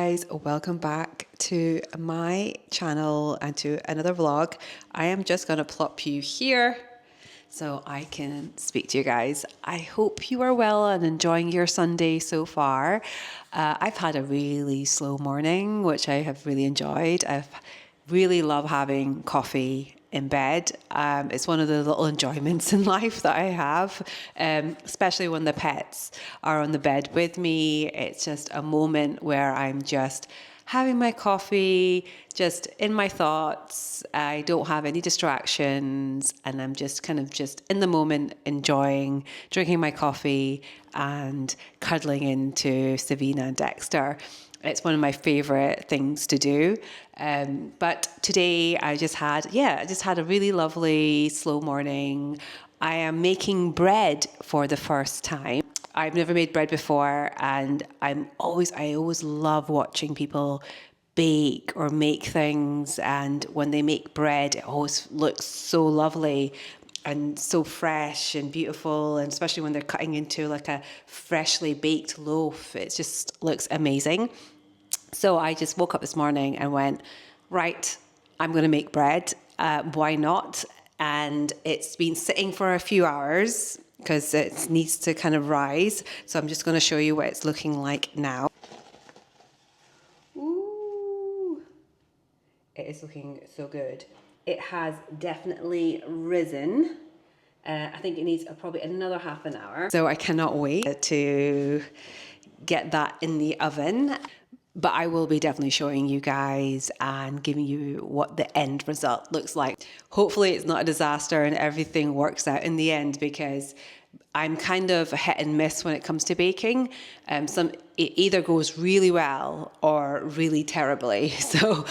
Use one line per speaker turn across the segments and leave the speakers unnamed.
guys, welcome back to my channel and to another vlog. I am just gonna plop you here so I can speak to you guys. I hope you are well and enjoying your Sunday so far. I've had a really slow morning, which I have really enjoyed. I really love having coffee in bed. It's one of the little enjoyments in life that I have, especially when the pets are on the bed with me. It's just a moment where I'm just having my coffee, just in my thoughts. I don't have any distractions, and I'm just kind of just in the moment, enjoying drinking my coffee and cuddling into Savina and Dexter. It's one of my favorite things to do. But today I just had a really lovely slow morning. I am making bread for the first time. I've never made bread before, and I always love watching people bake or make things. And when they make bread, it always looks so lovely and so fresh and beautiful, and especially when they're cutting into like a freshly baked loaf, it just looks amazing. So I just woke up this morning and went, right, I'm going to make bread. Why not? And it's been sitting for a few hours because it needs to kind of rise. So I'm just going to show you what it's looking like now. Ooh, it is looking so good. It has definitely risen. I think it needs probably another half an hour. So I cannot wait to get that in the oven. But I will be definitely showing you guys and giving you what the end result looks like. Hopefully it's not a disaster and everything works out in the end, because I'm kind of a hit and miss when it comes to baking. It either goes really well or really terribly. So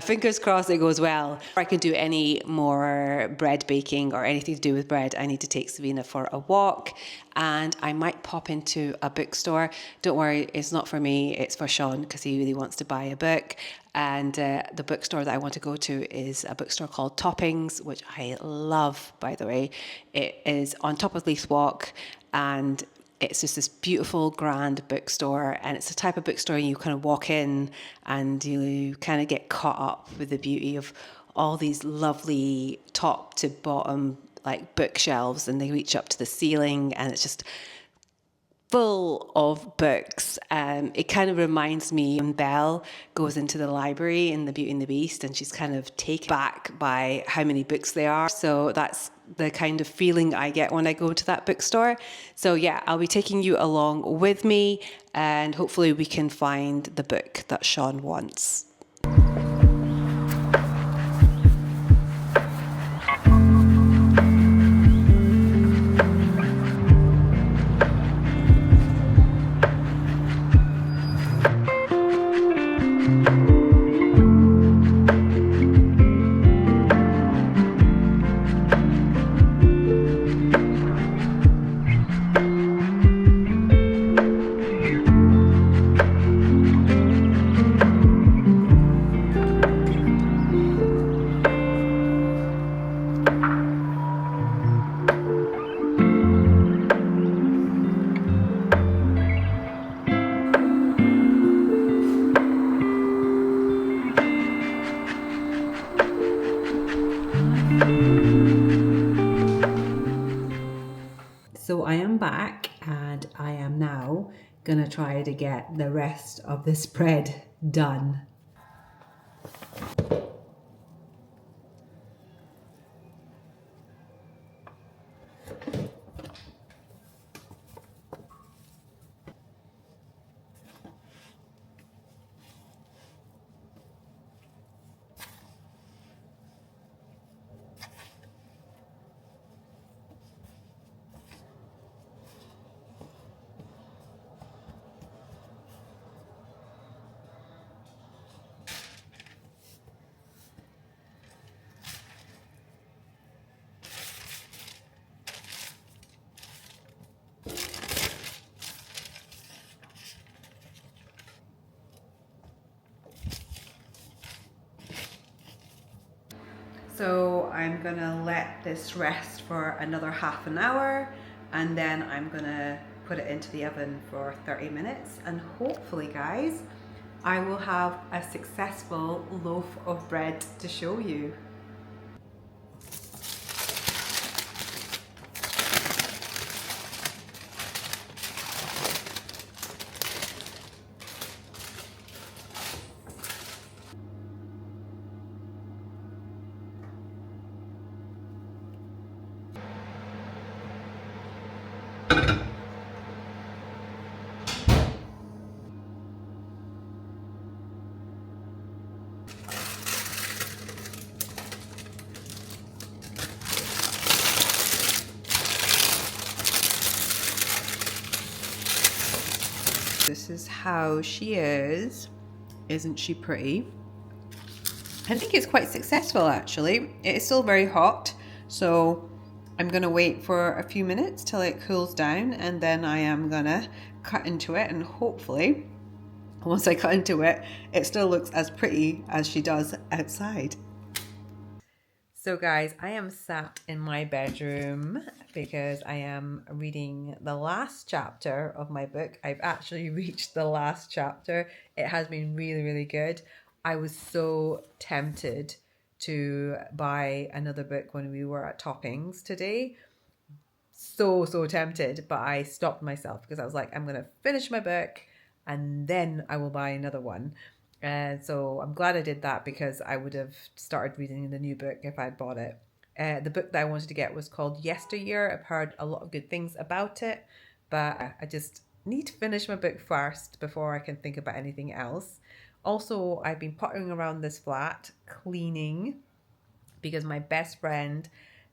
fingers crossed it goes well. If I can do any more bread baking or anything to do with bread, I need to take Savina for a walk, and I might pop into a bookstore. Don't worry, it's not for me, it's for Sean, because he really wants to buy a book. And the bookstore that I want to go to is a bookstore called Toppings, which I love, by the way. It is on top of Leith Walk, and it's just this beautiful, grand bookstore. And it's the type of bookstore you kind of walk in and you kind of get caught up with the beauty of all these lovely top to bottom like bookshelves, and they reach up to the ceiling, and it's just full of books. It kind of reminds me when Belle goes into the library in The Beauty and the Beast, and she's kind of taken back by how many books there are. So that's the kind of feeling I get when I go to that bookstore. So yeah, I'll be taking you along with me, and hopefully we can find the book that Sean wants. So I am back, and I am now gonna try to get the rest of this bread done. So I'm gonna let this rest for another half an hour, and then I'm gonna put it into the oven for 30 minutes, and hopefully guys, I will have a successful loaf of bread to show you. This is how she is. Isn't she pretty? I think it's quite successful actually. It is still very hot, so I'm gonna wait for a few minutes till it cools down, and then I am gonna cut into it, and hopefully once I cut into it, it still looks as pretty as she does outside. So guys, I am sat in my bedroom because I am reading the last chapter of my book. I've actually reached the last chapter. It has been really, really good. I was so tempted to buy another book when we were at Toppings today. So tempted, but I stopped myself because I was like, I'm going to finish my book and then I will buy another one. And so I'm glad I did that because I would have started reading the new book if I'd bought it. The book that I wanted to get was called Yesteryear. I've heard a lot of good things about it, but I just need to finish my book first before I can think about anything else. Also, I've been pottering around this flat, cleaning, because my best friend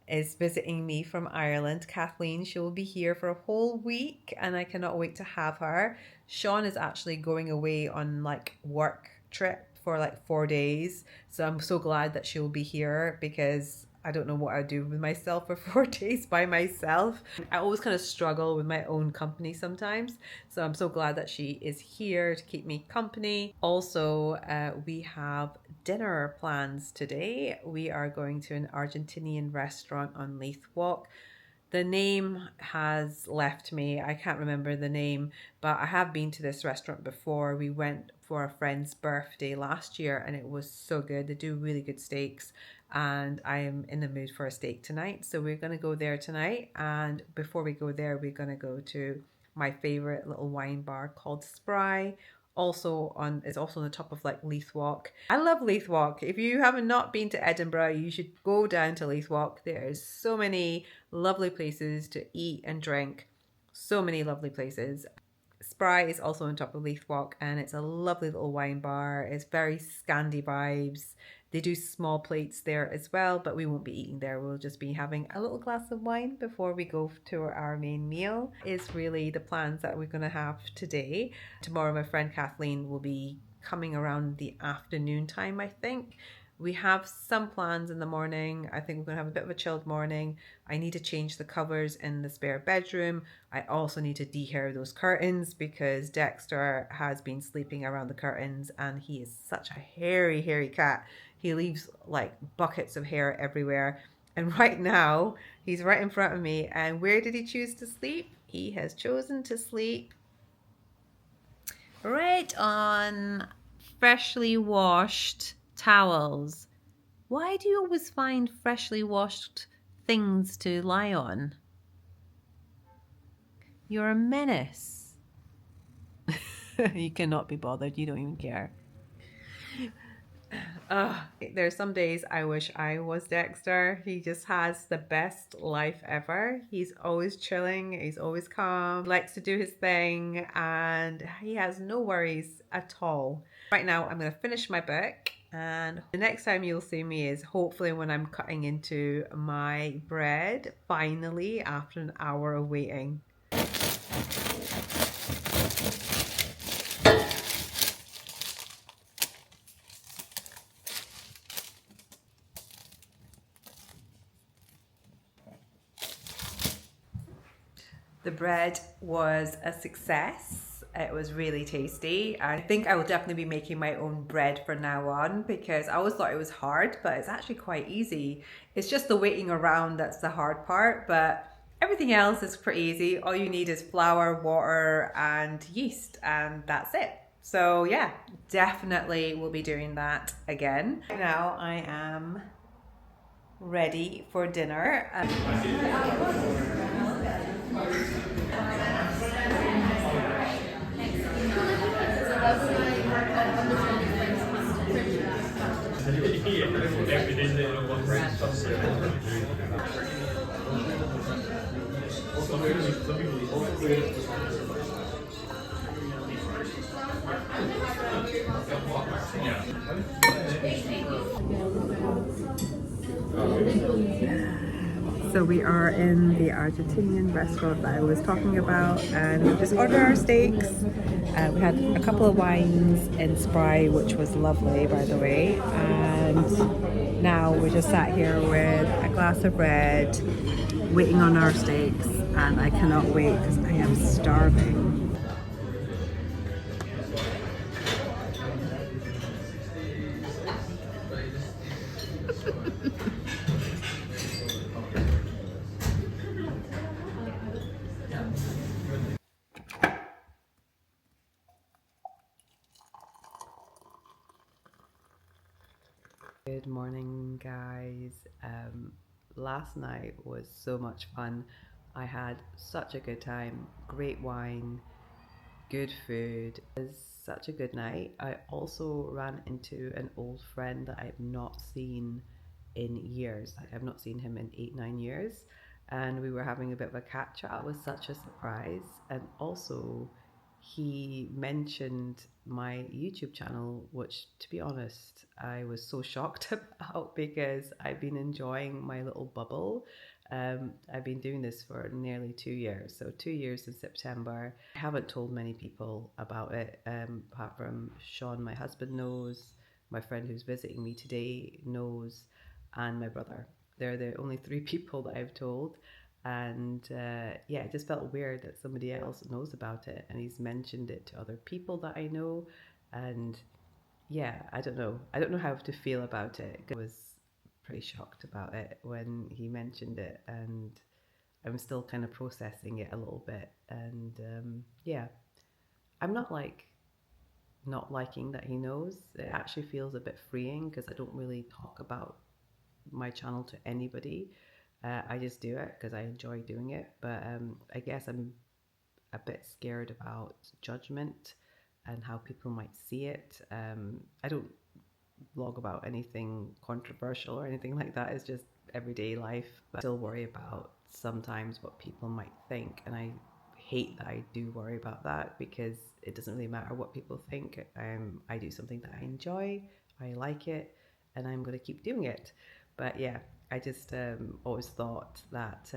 is visiting me from Ireland. Kathleen, she will be here for a whole week and I cannot wait to have her. Sean is actually going away on like work trip for like 4 days. So I'm so glad that she'll be here because I don't know what I'd do with myself for 4 days by myself. I always kind of struggle with my own company sometimes. So I'm so glad that she is here to keep me company. Also, we have dinner plans today. We are going to an Argentinian restaurant on Leith Walk. The name has left me. I can't remember the name, but I have been to this restaurant before. We went for a friend's birthday last year and it was so good. They do really good steaks and I am in the mood for a steak tonight. So we're going to go there tonight. And before we go there, we're going to go to my favorite little wine bar called Spry. It's also on the top of like Leith Walk. I love Leith Walk. If you haven't not been to Edinburgh, you should go down to Leith Walk. There's so many lovely places to eat and drink. So many lovely places. Spry is also on top of Leith Walk and it's a lovely little wine bar. It's very Scandi vibes. They do small plates there as well, but we won't be eating there. We'll just be having a little glass of wine before we go to our main meal. Is really the plans that we're going to have today. Tomorrow my friend Kathleen will be coming around the afternoon time, I think. We have some plans in the morning. I think we're going to have a bit of a chilled morning. I need to change the covers in the spare bedroom. I also need to dehair those curtains because Dexter has been sleeping around the curtains and he is such a hairy cat. He leaves like buckets of hair everywhere. And right now he's right in front of me. And where did he choose to sleep? He has chosen to sleep right on freshly washed towels. Why do you always find freshly washed things to lie on? You're a menace. You cannot be bothered. You don't even care. There's some days I wish I was Dexter. He just has the best life ever. He's always chilling. He's always calm. Likes to do his thing and he has no worries at all. Right now I'm going to finish my book. And the next time you'll see me is hopefully when I'm cutting into my bread, finally, after an hour of waiting. The bread was a success. It was really tasty. I think I will definitely be making my own bread from now on because I always thought it was hard, but it's actually quite easy. It's just the waiting around that's the hard part, but everything else is pretty easy. All you need is flour, water, and yeast, and that's it. So yeah, definitely will be doing that again. Now I am ready for dinner. So we are in the Argentinian restaurant that I was talking about, and we just ordered our steaks. We had a couple of wines in Spry, which was lovely, by the way. And now we're just sat here with a glass of red, waiting on our steaks, and I cannot wait because I am starving. Good morning, guys. Last night was so much fun. I had such a good time. Great wine, good food. It was such a good night. I also ran into an old friend that I've not seen in years. Like, I've not seen him in 8, 9 years. And we were having a bit of a catch up. It was such a surprise. And also, he mentioned my YouTube channel, which, to be honest, I was so shocked about because I've been enjoying my little bubble. I've been doing this for nearly 2 years, so 2 years in September. I haven't told many people about it, apart from Sean, my husband, knows, my friend who's visiting me today knows, and my brother. They're the only three people that I've told. And yeah, it just felt weird that somebody else knows about it, and he's mentioned it to other people that I know. And yeah, I don't know. I don't know how to feel about it. I was pretty shocked about it when he mentioned it, and I'm still kind of processing it a little bit. And yeah, I'm not like not liking that he knows. It actually feels a bit freeing because I don't really talk about my channel to anybody. I just do it because I enjoy doing it. But I guess I'm a bit scared about judgment and how people might see it. I don't blog about anything controversial or anything like that. It's just everyday life. But I still worry about sometimes what people might think, and I hate that I do worry about that because it doesn't really matter what people think. I do something that I enjoy, I like it, and I'm going to keep doing it. But yeah, I just always thought that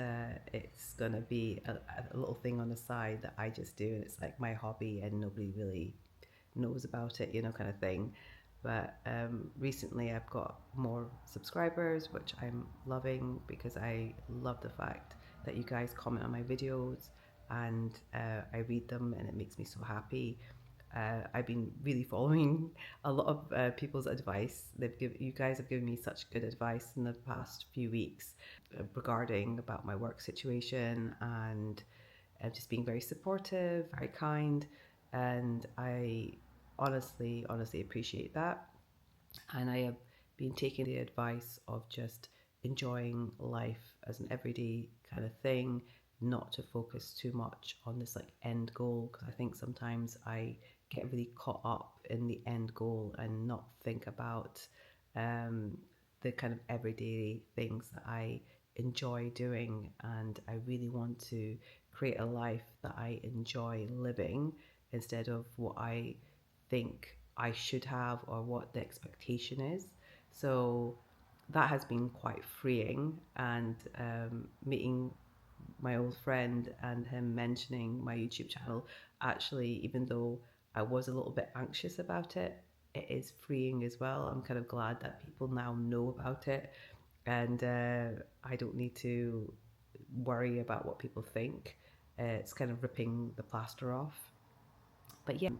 it's going to be a little thing on the side that I just do, and it's like my hobby and nobody really knows about it, kind of thing. But recently I've got more subscribers, which I'm loving because I love the fact that you guys comment on my videos, and I read them and it makes me so happy. I've been really following a lot of people's advice. You guys have given me such good advice in the past few weeks regarding about my work situation, and just being very supportive, very kind, and I honestly appreciate that. And I have been taking the advice of just enjoying life as an everyday kind of thing, not to focus too much on this like end goal, because I think sometimes I get really caught up in the end goal and not think about the kind of everyday things that I enjoy doing. And I really want to create a life that I enjoy living instead of what I think I should have or what the expectation is. So that has been quite freeing, and meeting my old friend and him mentioning my YouTube channel, actually, even though I was a little bit anxious about it, it is freeing as well. I'm kind of glad that people now know about it, and I don't need to worry about what people think. It's kind of ripping the plaster off. But yeah,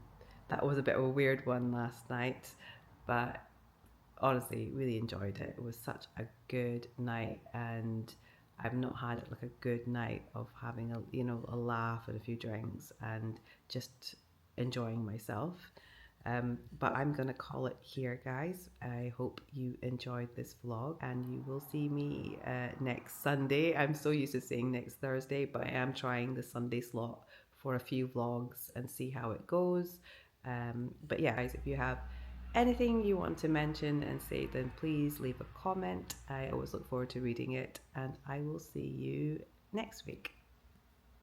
that was a bit of a weird one last night, but honestly really enjoyed it. It was such a good night, and I've not had like a good night of having a laugh and a few drinks and just enjoying myself. But I'm gonna call it here, guys. I hope you enjoyed this vlog, and you will see me next Sunday. I'm so used to saying next Thursday, but I am trying the Sunday slot for a few vlogs and see how it goes. But yeah, guys, if you have anything you want to mention and say, then please leave a comment. I always look forward to reading it, and I will see you next week.